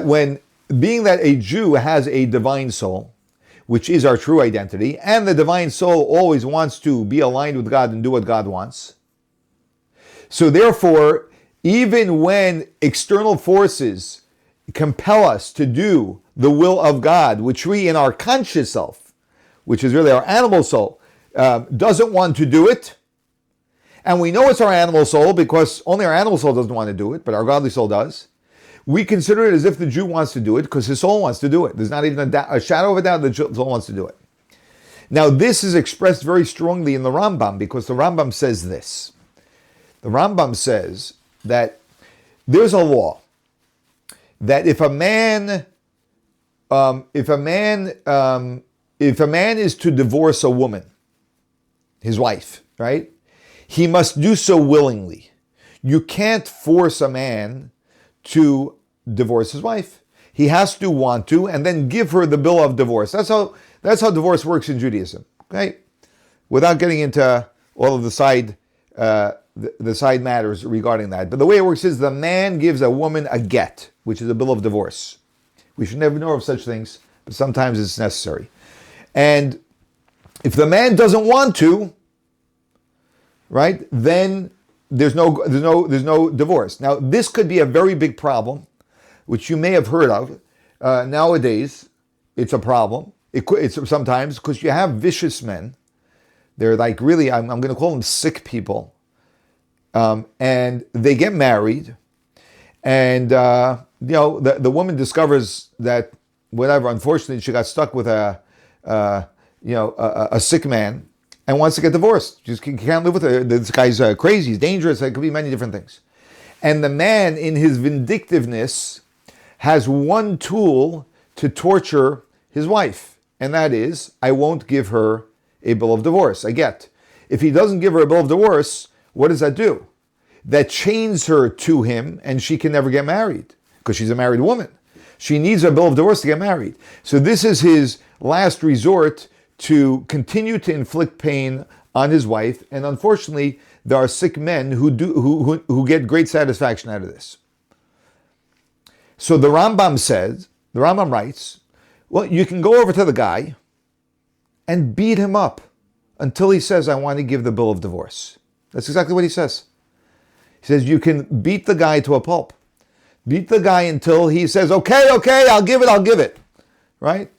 when, being that a Jew has a divine soul, which is our true identity, and the divine soul always wants to be aligned with God and do what God wants. So therefore, even when external forces compel us to do the will of God, which we in our conscious self, which is really our animal soul, doesn't want to do it, and we know it's our animal soul because only our animal soul doesn't want to do it, but our godly soul does, we consider it as if the Jew wants to do it because his soul wants to do it. There's not even a shadow of a doubt that the soul wants to do it. Now, this is expressed very strongly in the Rambam because the Rambam says this. The Rambam says that there's a law that if a man is to divorce a woman, his wife, right? He must do so willingly. You can't force a man to divorce his wife. He has to want to, and then give her the bill of divorce. That's how divorce works in Judaism. Okay, without getting into all of the side matters regarding that. But the way it works is the man gives a woman a get, which is a bill of divorce. We should never know of such things, but sometimes it's necessary. And if the man doesn't want to, right, then there's no divorce. Now, this could be a very big problem, which you may have heard of. Nowadays, it's a problem. It's sometimes because you have vicious men They're like really, I'm going to call them sick people. And they get married, and the woman discovers that whatever, unfortunately, she got stuck with a sick man and wants to get divorced. She just can't live with it. This guy's crazy. He's dangerous. It could be many different things. And the man, in his vindictiveness, has one tool to torture his wife, and that is, I won't give her a bill of divorce. I get. If he doesn't give her a bill of divorce, what does that do? That chains her to him, and she can never get married because she's a married woman. She needs a bill of divorce to get married. So this is his last resort to continue to inflict pain on his wife. And unfortunately, there are sick men who get great satisfaction out of this. So the Rambam writes, well, you can go over to the guy and beat him up until he says, I want to give the bill of divorce. That's exactly what he says. He says, you can beat the guy to a pulp. Beat the guy until he says, okay, I'll give it. Right?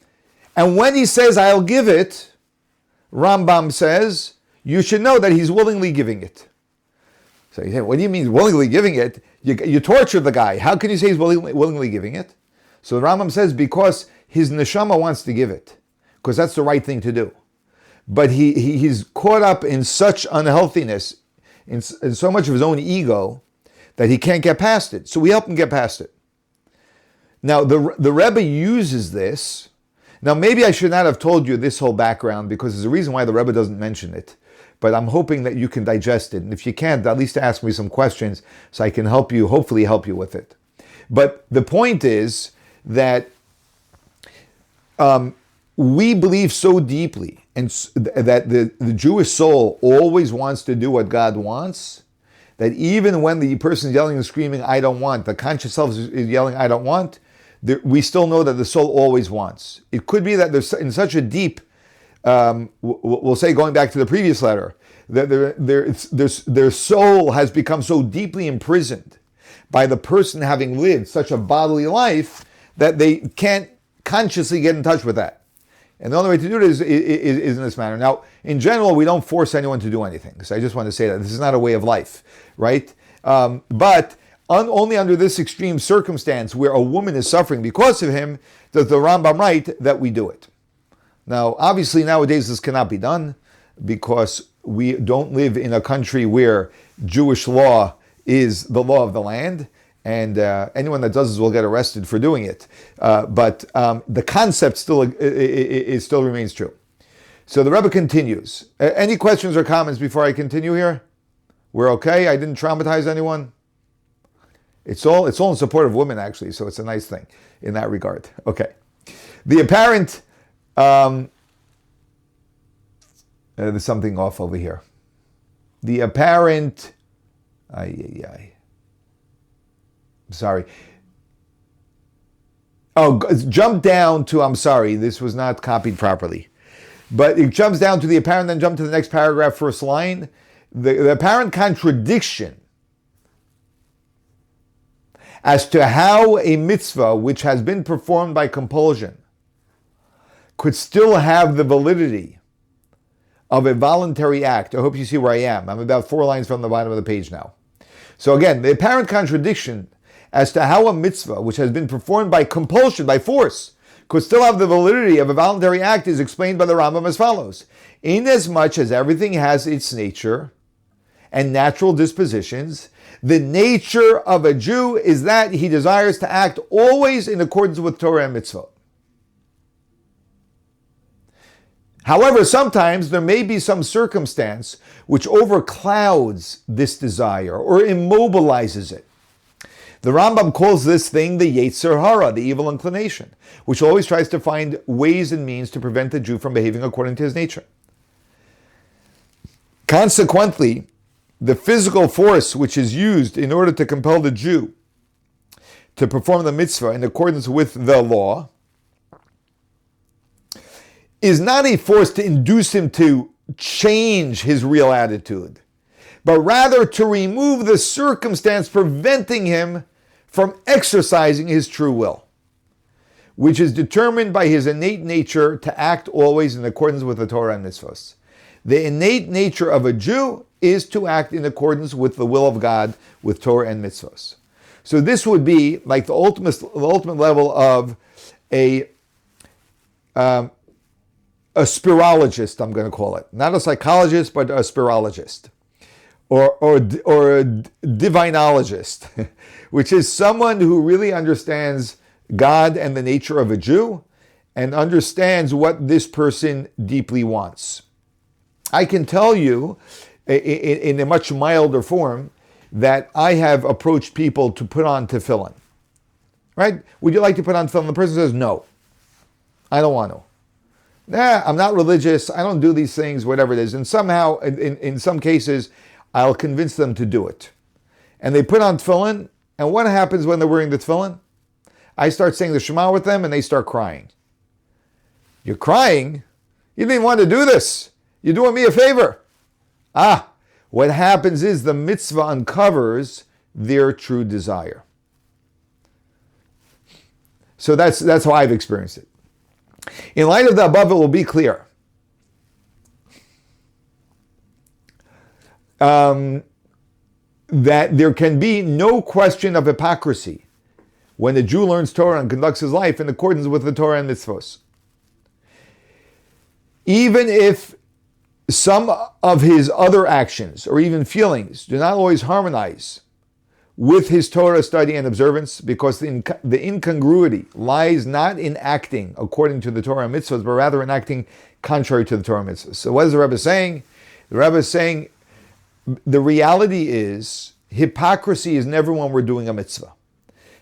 And when he says, I'll give it, Rambam says, you should know that he's willingly giving it. So you say, what do you mean willingly giving it? You torture the guy. How can you say he's willingly giving it? So the Rambam says, because his neshama wants to give it, because that's the right thing to do. But he's caught up in such unhealthiness, in so much of his own ego, that he can't get past it. So we help him get past it. Now, the Rebbe uses this. Now, maybe I should not have told you this whole background, because there's a reason why the Rebbe doesn't mention it. But I'm hoping that you can digest it. And if you can't, at least ask me some questions so I can hopefully help you with it. But the point is that we believe so deeply and that the Jewish soul always wants to do what God wants, that even when the person is yelling and screaming, I don't want, the conscious self is yelling, I don't want, we still know that the soul always wants. It could be that there's in such a deep, we'll say going back to the previous letter, that their soul has become so deeply imprisoned by the person having lived such a bodily life that they can't consciously get in touch with that. And the only way to do it is in this manner. Now, in general, we don't force anyone to do anything. So I just want to say that this is not a way of life, right? But only under this extreme circumstance where a woman is suffering because of him, does the Rambam write that we do it. Now, obviously, nowadays this cannot be done because we don't live in a country where Jewish law is the law of the land. And anyone that does this will get arrested for doing it. But the concept still remains true. So the Rebbe continues. Any questions or comments before I continue here? We're okay? I didn't traumatize anyone? It's all in support of women, actually, so it's a nice thing in that regard. Okay. The apparent... there's something off over here. The apparent... Sorry. Oh, jump down to, I'm sorry, this was not copied properly. But it jumps down to the apparent, then jump to the next paragraph, first line. The apparent contradiction as to how a mitzvah which has been performed by compulsion could still have the validity of a voluntary act. I hope you see where I am. I'm about 4 lines from the bottom of the page now. So again, the apparent contradiction as to how a mitzvah, which has been performed by compulsion, by force, could still have the validity of a voluntary act is explained by the Rambam as follows. Inasmuch as everything has its nature and natural dispositions, the nature of a Jew is that he desires to act always in accordance with Torah and mitzvah. However, sometimes there may be some circumstance which overclouds this desire or immobilizes it. The Rambam calls this thing the Yetzer Hara, the evil inclination, which always tries to find ways and means to prevent the Jew from behaving according to his nature. Consequently, the physical force which is used in order to compel the Jew to perform the mitzvah in accordance with the law is not a force to induce him to change his real attitude, but rather to remove the circumstance preventing him from exercising his true will, which is determined by his innate nature to act always in accordance with the Torah and mitzvahs. The innate nature of a Jew is to act in accordance with the will of God, with Torah and mitzvahs. So this would be like the ultimate level of a spirologist, I'm going to call it. Not a psychologist, but a spirologist. Or a divinologist, which is someone who really understands God and the nature of a Jew and understands what this person deeply wants. I can tell you in a much milder form that I have approached people to put on tefillin. Right? Would you like to put on tefillin? The person says, no, I don't want to. Nah, I'm not religious. I don't do these things, whatever it is. And somehow, in some cases, I'll convince them to do it. And they put on tefillin, and what happens when they're wearing the tefillin? I start saying the Shema with them, and they start crying. You're crying? You didn't want to do this. You're doing me a favor. What happens is the mitzvah uncovers their true desire. So that's how I've experienced it. In light of the above, it will be clear that there can be no question of hypocrisy when a Jew learns Torah and conducts his life in accordance with the Torah and mitzvos. Even if some of his other actions or even feelings do not always harmonize with his Torah study and observance, because the incongruity lies not in acting according to the Torah and mitzvahs, but rather in acting contrary to the Torah and mitzvahs. So what is the Rebbe saying? The Rebbe is saying the reality is hypocrisy is never when we're doing a mitzvah.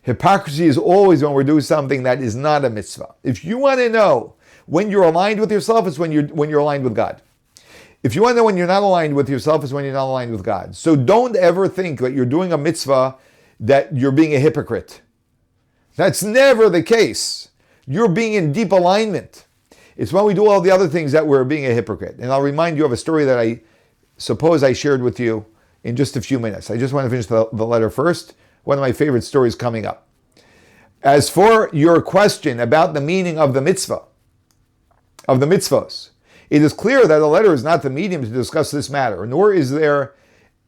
Hypocrisy is always when we're doing something that is not a mitzvah. If you want to know when you're aligned with yourself, it's when you're aligned with God. If you want to know when you're not aligned with yourself, it's when you're not aligned with God. So don't ever think that you're doing a mitzvah that you're being a hypocrite. That's never the case. You're being in deep alignment. It's when we do all the other things that we're being a hypocrite. And I'll remind you of a story that I suppose I shared with you in just a few minutes. I just want to finish the letter first. One of my favorite stories coming up. As for your question about the meaning of the mitzvah, of the mitzvos, it is clear that a letter is not the medium to discuss this matter, nor is there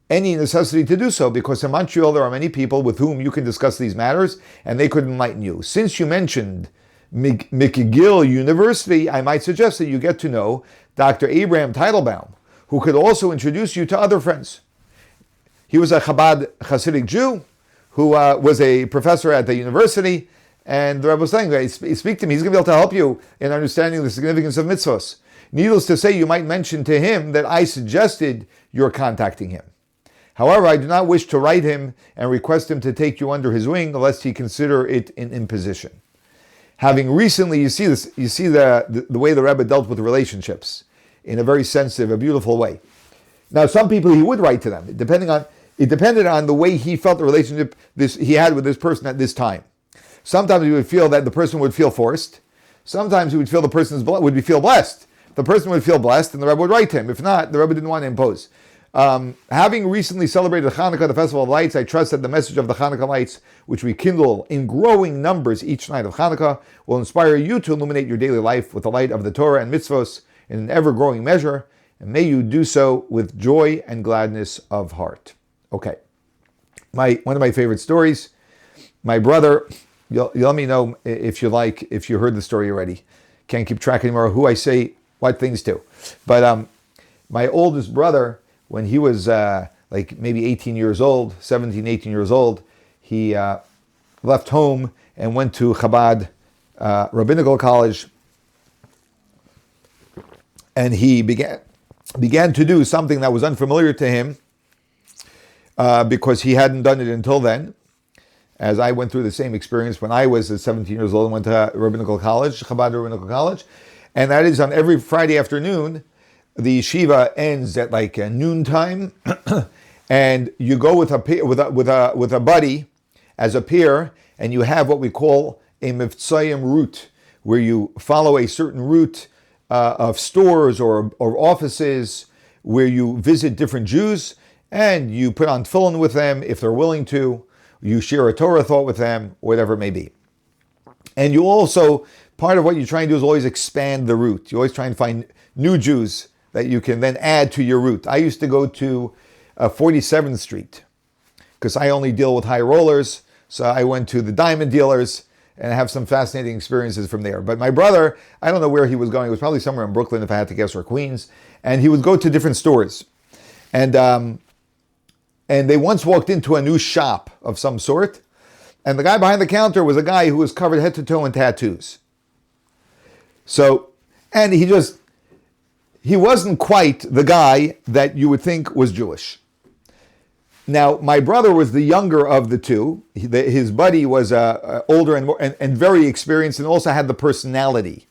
any necessity to do so, because in Montreal there are many people with whom you can discuss these matters, and they could enlighten you. Since you mentioned McGill University, I might suggest that you get to know Dr. Abraham Teitelbaum, who could also introduce you to other friends. He was a Chabad Hasidic Jew who was a professor at the university, and the Rebbe was saying, speak to him, he's going to be able to help you in understanding the significance of mitzvahs. Needless to say, you might mention to him that I suggested you're contacting him. However, I do not wish to write him and request him to take you under his wing, lest he consider it an imposition. Having recently, you see the way the Rebbe dealt with relationships in a very sensitive, a beautiful way. Now, some people he would write to them. It depended on the way he felt the relationship he had with this person at this time. Sometimes he would feel that the person would feel forced. Sometimes he would feel the person would feel blessed. The person would feel blessed, and the Rebbe would write to him. If not, the Rebbe didn't want to impose. Having recently celebrated Hanukkah, the Festival of Lights, I trust that the message of the Hanukkah lights, which we kindle in growing numbers each night of Hanukkah, will inspire you to illuminate your daily life with the light of the Torah and mitzvos in an ever-growing measure, and may you do so with joy and gladness of heart. Okay. One of my favorite stories, my brother, you'll let me know if you heard the story already. Can't keep track anymore who I say what things to. But my oldest brother, when he was like maybe 18 years old, 17, 18 years old, he left home and went to Chabad Rabbinical College, and he began to do something that was unfamiliar to him because he hadn't done it until then. As I went through the same experience when I was 17 years old and went to Rabbinical College, Chabad Rabbinical College, and that is on every Friday afternoon. The yeshiva ends at like noontime, and you go with a buddy as a peer, and you have what we call a mivtzayim route, where you follow a certain route of stores or offices, where you visit different Jews, and you put on tefillin with them if they're willing to. You share a Torah thought with them, whatever it may be. And you also, part of what you're trying to do is always expand the route. You always try and find new Jews that you can then add to your route. I used to go to 47th Street because I only deal with high rollers. So I went to the diamond dealers and have some fascinating experiences from there. But my brother, I don't know where he was going. It was probably somewhere in Brooklyn, if I had to guess, or Queens. And he would go to different stores. And they once walked into a new shop of some sort. And the guy behind the counter was a guy who was covered head to toe in tattoos. So, and he wasn't quite the guy that you would think was Jewish. Now, my brother was the younger of the two. His buddy was older and very experienced, and also had the personality.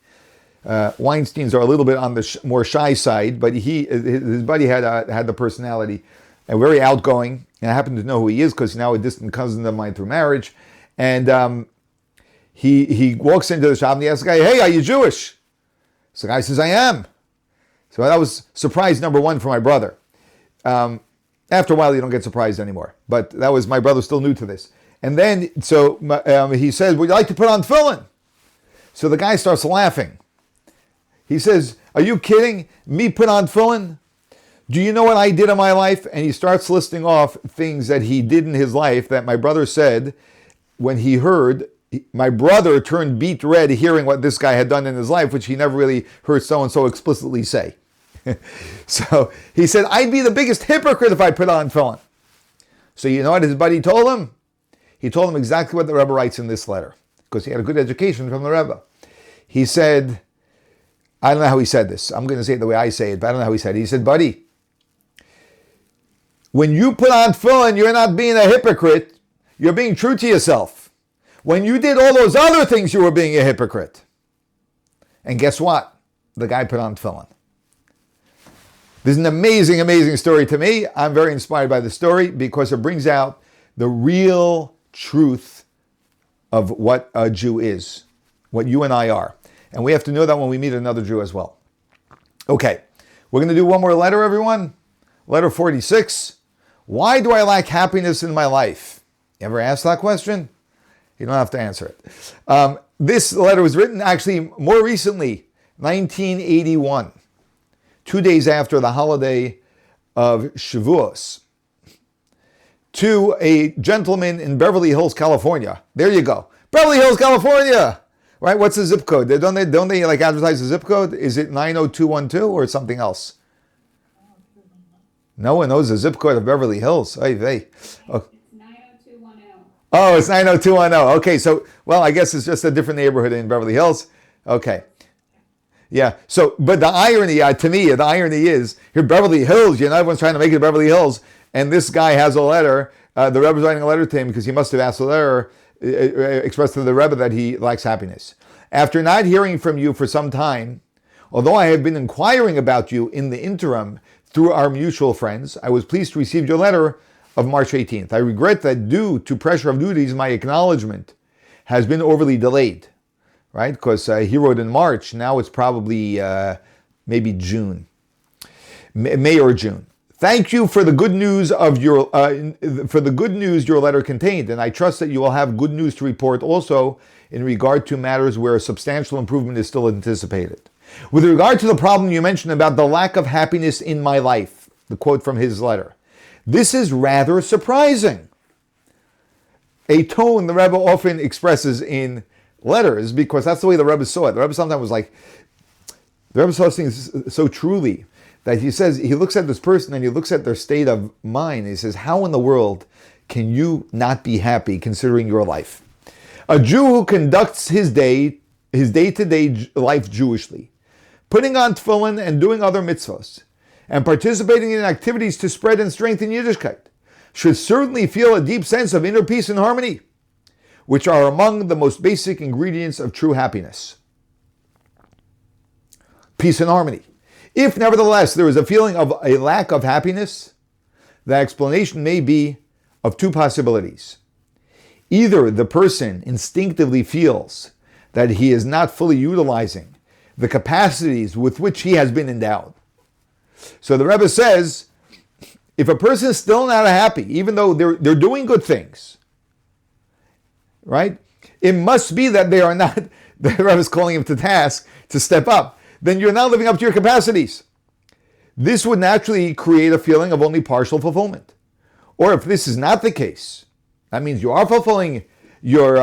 Weinstein's are a little bit on the more shy side, but his buddy had the personality, and very outgoing. And I happen to know who he is because he's now a distant cousin of mine through marriage. And he walks into the shop and he asks the guy, "Hey, are you Jewish?" So the guy says, "I am." So that was surprise number one for my brother. After a while, you don't get surprised anymore. But that was, my brother still new to this. And then, he says, "Would you like to put on tefillin?" So the guy starts laughing. He says, "Are you kidding? Me put on tefillin? Do you know what I did in my life?" And he starts listing off things that he did in his life that my brother said when he heard. My brother turned beet red hearing what this guy had done in his life, which he never really heard so-and-so explicitly say. So he said, "I'd be the biggest hypocrite if I put on tefillin." So you know what his buddy told him? He told him exactly what the Rebbe writes in this letter, because he had a good education from the Rebbe. He said, I don't know how he said this. I'm going to say it the way I say it, but I don't know how he said it. He said, "Buddy, when you put on tefillin, you're not being a hypocrite. You're being true to yourself. When you did all those other things, you were being a hypocrite." And guess what? The guy put on tefillin. This is an amazing, amazing story to me. I'm very inspired by the story because it brings out the real truth of what a Jew is, what you and I are. And we have to know that when we meet another Jew as well. Okay, we're going to do one more letter, everyone. Letter 46. Why do I lack happiness in my life? You ever asked that question? You don't have to answer it. This letter was written actually more recently, 1981. 2 days after the holiday of Shavuos, to a gentleman in Beverly Hills, California. There you go. Beverly Hills, California! Right? What's the zip code? Don't they like advertise the zip code? Is it 90212 or something else? No one knows the zip code of Beverly Hills. Hey. Oh. It's 90210. Oh, it's 90210. Okay, so, well, I guess it's just a different neighborhood in Beverly Hills. Okay. Yeah, so, but the irony, to me, the irony is, here Beverly Hills, everyone's trying to make it Beverly Hills, and this guy has a letter, the Rebbe's writing a letter to him because he must have asked the letter, expressed to the Rebbe that he lacks happiness. "After not hearing from you for some time, although I have been inquiring about you in the interim through our mutual friends, I was pleased to receive your letter of March 18th. I regret that due to pressure of duties, my acknowledgement has been overly delayed." Right? Because he wrote in March. Now it's probably maybe June, May or June. "Thank you for the good news of your your letter contained, and I trust that you will have good news to report also in regard to matters where a substantial improvement is still anticipated. With regard to the problem you mentioned about the lack of happiness in my life," the quote from his letter, "this is rather surprising." A tone the Rebbe often expresses in letters, because that's the way the Rebbe saw it. The Rebbe sometimes was like, the Rebbe saw things so truly that he says, he looks at this person and he looks at their state of mind and he says, how in the world can you not be happy considering your life? A Jew who conducts his day-to-day life Jewishly, putting on tefillin and doing other mitzvahs, and participating in activities to spread and strengthen Yiddishkeit, should certainly feel a deep sense of inner peace and harmony, which are among the most basic ingredients of true happiness. Peace and harmony. If, nevertheless, there is a feeling of a lack of happiness, the explanation may be of two possibilities. Either the person instinctively feels that he is not fully utilizing the capacities with which he has been endowed. So the Rebbe says, if a person is still not happy, even though they're doing good things, right? It must be that they are not, the Rebbe is calling him to task to step up. Then you're not living up to your capacities. this would naturally create a feeling of only partial fulfillment. Or if this is not the case, that means you are fulfilling your,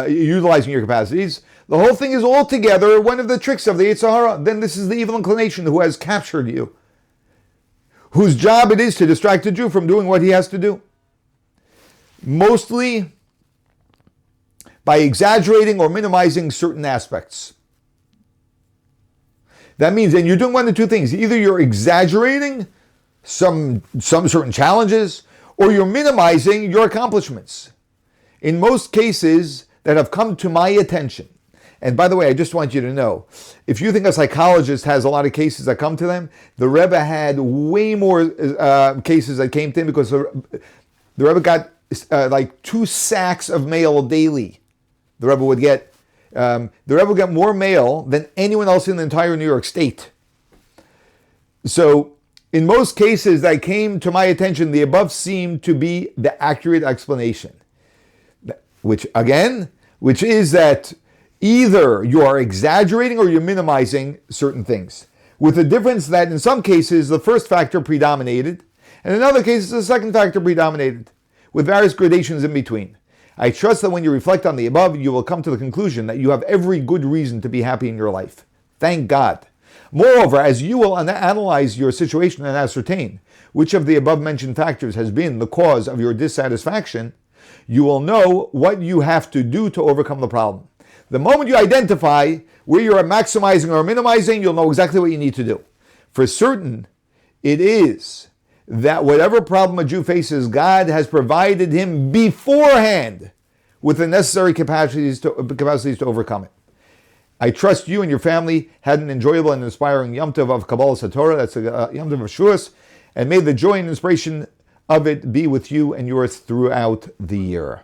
utilizing your capacities, the whole thing is altogether one of the tricks of the Yetzer Hara. Then this is the evil inclination who has captured you, whose job it is to distract the Jew from doing what he has to do. Mostly by exaggerating or minimizing certain aspects. That means, and you're doing one of two things. Either you're exaggerating some certain challenges, or you're minimizing your accomplishments. In most cases that have come to my attention, and by the way, I just want you to know, if you think a psychologist has a lot of cases that come to them, the Rebbe had way more cases that came to him because the Rebbe got like 2 sacks of mail daily. The Rebbe would get more mail than anyone else in the entire New York State. So in most cases that came to my attention, the above seemed to be the accurate explanation. Which is that either you are exaggerating or you're minimizing certain things. With the difference that in some cases the first factor predominated, and in other cases the second factor predominated, with various gradations in between. I trust that when you reflect on the above, you will come to the conclusion that you have every good reason to be happy in your life. Thank God. Moreover, as you will analyze your situation and ascertain which of the above mentioned factors has been the cause of your dissatisfaction, you will know what you have to do to overcome the problem. The moment you identify where you are maximizing or minimizing, you'll know exactly what you need to do. For certain, it is that whatever problem a Jew faces, God has provided him beforehand with the necessary capacities to overcome it. I trust you and your family had an enjoyable and inspiring Yom Tov of Kabbalah Satorah, that's a Yom Tov of Shavuos, and may the joy and inspiration of it be with you and yours throughout the year.